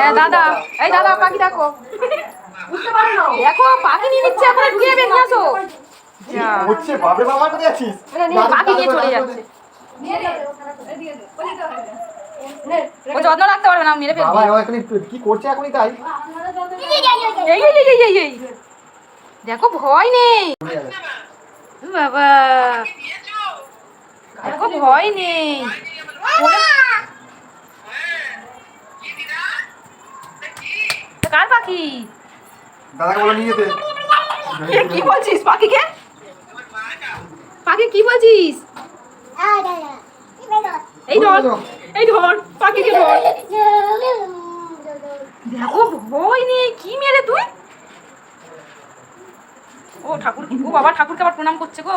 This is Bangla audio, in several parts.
হ্যাঁ দাদা, এই দাদা পাখি দেখো, বুঝতে পারো না, দেখো পাখি নিয়ে নিচ্ছে, এখন ঢুকিয়ে নিয়ে আসো। হচ্ছে বাপরে বাবা করে আছিস, পাখি নিয়ে চলে যাচ্ছে। ও যত্ন রাখতে পারবে না, মেরে ফেলবে। বাবা ও এখন কি করছে এখনই তাই। এই এই এই এই এই দেখো ভয় নেই বাবা, দেখো ভয় নেই। কার পাখি? দাদাকে বলে নিয়ে যেতে। কি বলছিস পাখিকে? পাখি কি বলছিস? এই ধর, এই ধর পাখিকে ধর। দেখো ভয় নেই, কি মেরে তুই? ও ঠাকুর, ও বাবা ঠাকুরকে আবার প্রণাম করছে গো।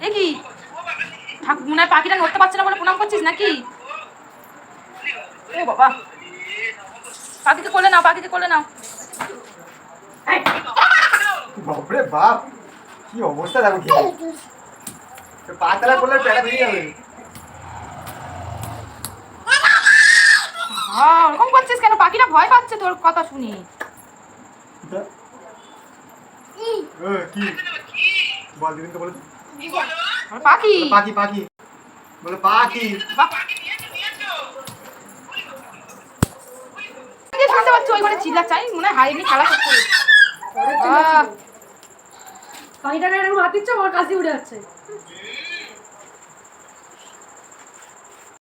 এ কি ঠাকুর মনে হয় পাখিটা নড়তে পারছে না বলে প্রণাম করছিস নাকি? ও বাবা, পাখিকে কোলে নাও, পাখিকে কোলে নাও। বাপরে বাপ, কি অবস্থা দেখো, কি পাতলা করলে পেটা ভেঙে যাবে। ওরকম করছিস কেন? পাখিটা ভয় পাচ্ছে তোর কথা শুনি। কি বল দিদিন তো বলে পাখি পাখি পাখি বলে পাখি শুনতে পাচ্ছি ওই ঘরে চিল্লা চাই, মনে হয় হারিয়ে খেলা করছে। পাখিটাকে এরকম হাত দিচ্ছে, আমার কাছে উড়ে যাচ্ছে।